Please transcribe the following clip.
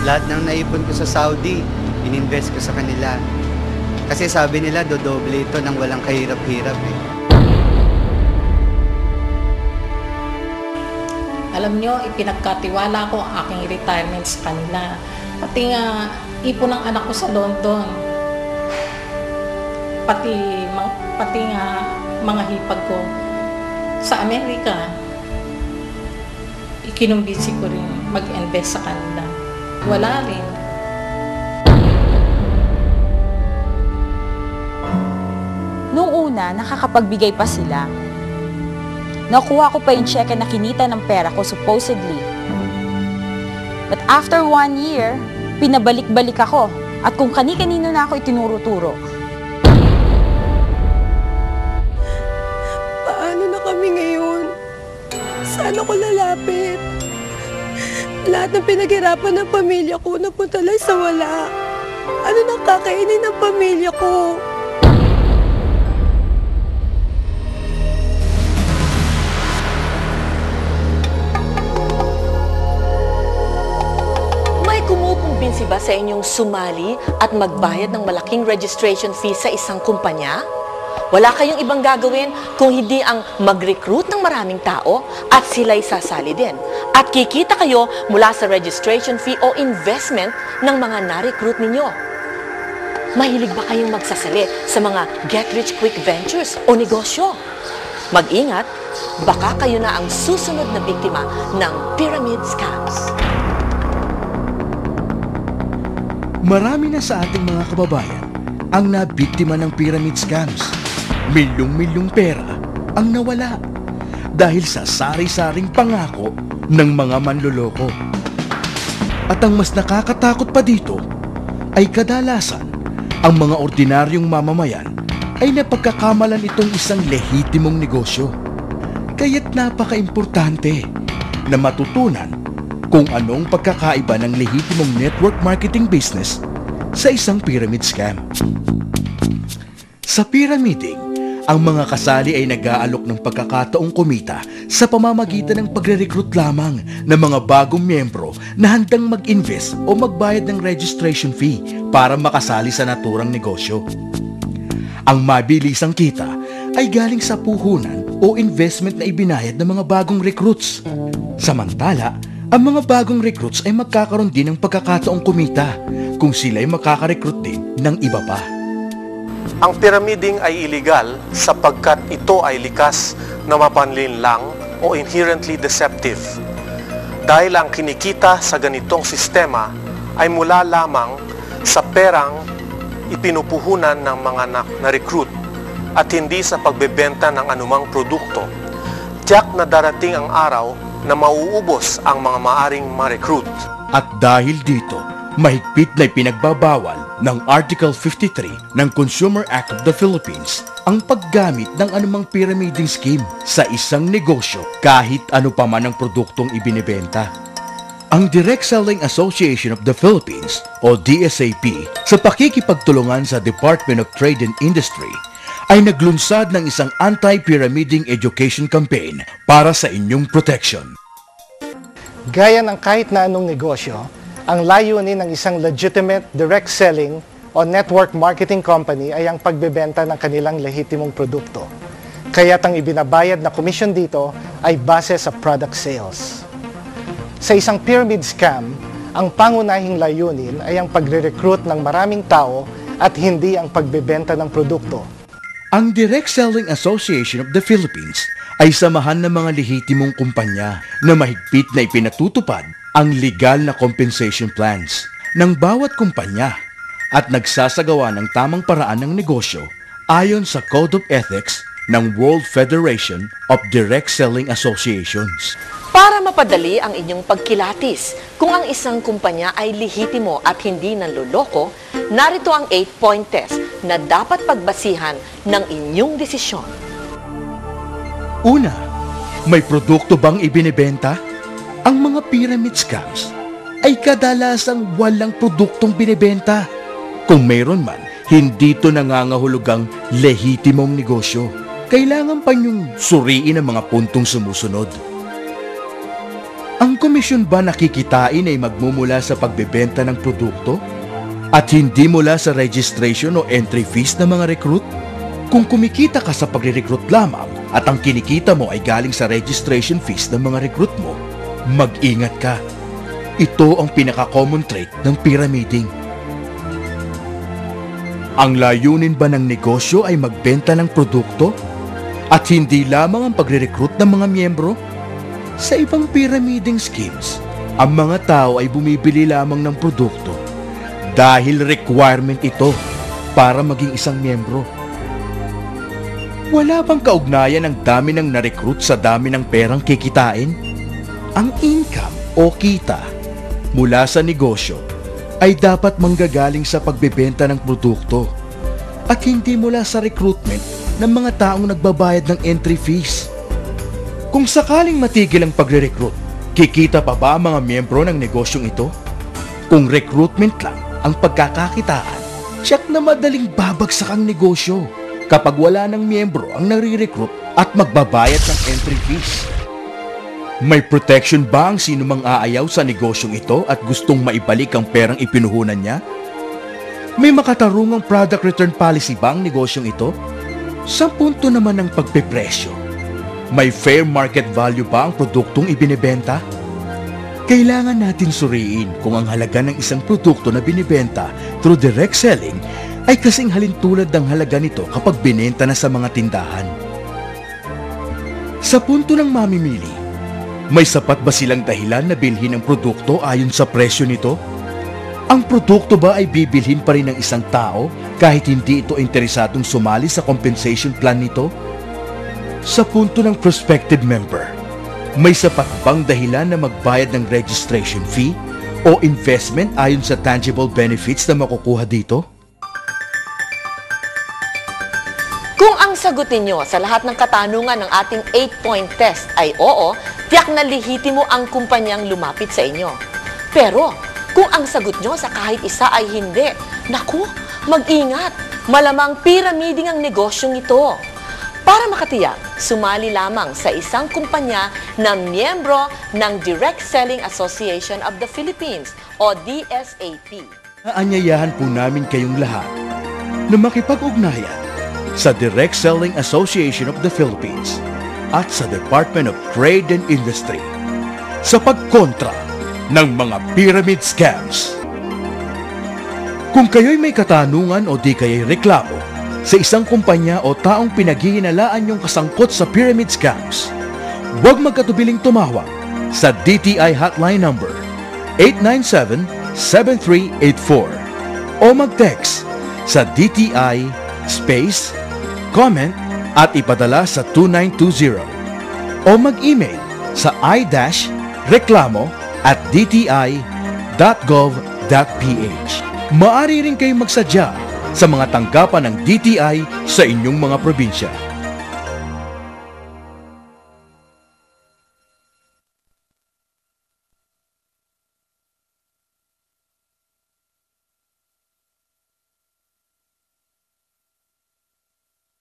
Lahat ng naipon ko sa Saudi, ininvest ko sa kanila. Kasi sabi nila, dodoble ito ng walang kahirap-hirap eh. Alam nyo, ipinagkatiwala ko ang aking retirement sa kanila. Pati nga, ipon ng anak ko sa London. Pati nga, mga hipag ko sa Amerika. Ikinumbisi ko rin mag-invest sa kanila. Wala rin. Noong una, nakakapagbigay pa sila. Nakuha ko pa yung cheque na kinita ng pera ko supposedly. But after 1 year, pinabalik-balik ako at kung kani-kanino na ako itinuro-turo. Paano na kami ngayon? Saan ako lalapit? Lahat ng pinaghirapan ng pamilya ko napunta lang sa wala. Ano nang kakainin ng pamilya ko? Kumukumbinsi ba sa inyong sumali at magbayad ng malaking registration fee sa isang kumpanya? Wala kayong ibang gagawin kung hindi ang mag-recruit ng maraming tao at sila'y sasali din. At kikita kayo mula sa registration fee o investment ng mga na-recruit ninyo. Mahilig ba kayong magsasali sa mga get-rich-quick ventures o negosyo? Mag-ingat, baka kayo na ang susunod na biktima ng pyramid scams. Marami na sa ating mga kababayan ang nabiktima ng pyramid scams. Milyong-milyong pera ang nawala dahil sa sari-saring pangako ng mga manloloko. At ang mas nakakatakot pa dito ay kadalasan ang mga ordinaryong mamamayan ay napagkakamalan itong isang lehitimong negosyo. Kaya't napaka-importante na matutunan kung anong pagkakaiba ng lehitimong network marketing business sa isang pyramid scam. Sa pyramiding, ang mga kasali ay nag-aalok ng pagkakataong kumita sa pamamagitan ng pagre-recruit lamang ng mga bagong miyembro na handang mag-invest o magbayad ng registration fee para makasali sa naturang negosyo. Ang mabilisang kita ay galing sa puhunan o investment na ibinayad ng mga bagong recruits. Samantala, ang mga bagong recruits ay magkakaroon din ng pagkakataong kumita kung sila ay makaka-recruit din ng iba pa. Ang pyramiding ay illegal sapagkat ito ay likas na mapanlinlang o inherently deceptive. Dahil ang kinikita sa ganitong sistema ay mula lamang sa perang ipinupuhunan ng mga na-recruit at hindi sa pagbebenta ng anumang produkto. Tiyak na darating ang araw na mauubos ang mga maaring ma-recruit. At dahil dito, mahigpit na ipinagbabawal ng Article 53 ng Consumer Act of the Philippines ang paggamit ng anumang pyramiding scheme sa isang negosyo kahit ano pa man ang produktong ibinebenta. Ang Direct Selling Association of the Philippines o DSAP sa pakikipagtulungan sa Department of Trade and Industry ay naglunsad ng isang anti-pyramiding education campaign para sa inyong protection. Gaya ng kahit na anong negosyo, ang layunin ng isang legitimate direct selling o network marketing company ay ang pagbebenta ng kanilang lehitimong produkto. Kaya't ang ibinabayad na komisyon dito ay base sa product sales. Sa isang pyramid scam, ang pangunahing layunin ay ang pagre-recruit ng maraming tao at hindi ang pagbebenta ng produkto. Ang Direct Selling Association of the Philippines ay samahan ng mga lehitimong kumpanya na mahigpit na ipinatutupad ang legal na compensation plans ng bawat kumpanya at nagsasagawa ng tamang paraan ng negosyo ayon sa Code of Ethics ng World Federation of Direct Selling Associations. Para mapadali ang inyong pagkilatis kung ang isang kumpanya ay lehitimo at hindi nanloloko, narito ang 8-point test na dapat pagbasihan ng inyong desisyon. Una, may produkto bang ibinebenta? Ang mga pyramid scams ay kadalasang walang produktong binebenta. Kung mayroon man, hindi ito nangangahulugang lehitimong negosyo. Kailangan pa niyong suriin ang mga puntong sumusunod. Ang komisyon ba nakikitain ay magmumula sa pagbebenta ng produkto? At hindi mula sa registration o entry fees ng mga recruit? Kung kumikita ka sa pagre-recruit lamang at ang kinikita mo ay galing sa registration fees ng mga recruit mo, mag-ingat ka. Ito ang pinaka-common trait ng pyramiding. Ang layunin ba ng negosyo ay magbenta ng produkto? At hindi lamang ang pagre-recruit ng mga miyembro? Sa ibang pyramiding schemes, ang mga tao ay bumibili lamang ng produkto dahil requirement ito para maging isang miyembro. Wala bang kaugnayan ang dami ng na-recruit sa dami ng perang kikitain? Ang income o kita mula sa negosyo ay dapat manggagaling sa pagbebenta ng produkto at hindi mula sa recruitment ng mga taong nagbabayad ng entry fees. Kung sakaling matigil ang pagre-recruit, kikita pa ba ang mga miyembro ng negosyong ito? Kung recruitment lang ang pagkakakitaan, tiyak na madaling babagsak ang negosyo kapag wala ng miyembro ang nare-recruit at magbabayad ng entry fees. May protection ba ang sino mang aayaw sa negosyong ito at gustong maibalik ang perang ipinuhunan niya? May makatarungang product return policy ba ang negosyong ito? Sa punto naman ng pagpepresyo, may fair market value ba ang produktong ibinebenta? Kailangan natin suriin kung ang halaga ng isang produkto na binibenta through direct selling ay kasing halintulad ng halaga nito kapag binenta na sa mga tindahan. Sa punto ng mamimili, may sapat ba silang dahilan na bilhin ang produkto ayon sa presyo nito? Ang produkto ba ay bibilhin pa rin ng isang tao kahit hindi ito interesadong sumali sa compensation plan nito? Sa punto ng prospective member, may sapat bang dahilan na magbayad ng registration fee o investment ayon sa tangible benefits na makukuha dito? Kung ang sagot ninyo sa lahat ng katanungan ng ating 8-point test ay oo, tiyak na lehitimo ang kumpanyang lumapit sa inyo. Pero, kung ang sagot nyo sa kahit isa ay hindi, naku, mag-ingat, malamang pyramiding ang negosyong ito. Para makatiyak, sumali lamang sa isang kumpanya na miyembro ng Direct Selling Association of the Philippines o DSAP. Aanyayahan po namin kayong lahat na makipag-ugnayan sa Direct Selling Association of the Philippines at sa Department of Trade and Industry sa pagkontra ng mga pyramid scams. Kung kayo'y may katanungan o di kaya'y reklamo sa isang kumpanya o taong pinaghihinalaan yung kasangkot sa pyramid scams, huwag magkatubiling tumawag sa DTI hotline number 897-7384 o mag-text sa DTI space comment at ipadala sa 2920 o mag-email sa i-reklamo@dti.gov.ph. Maaari rin kayong magsadya sa mga tanggapan ng DTI sa inyong mga probinsya.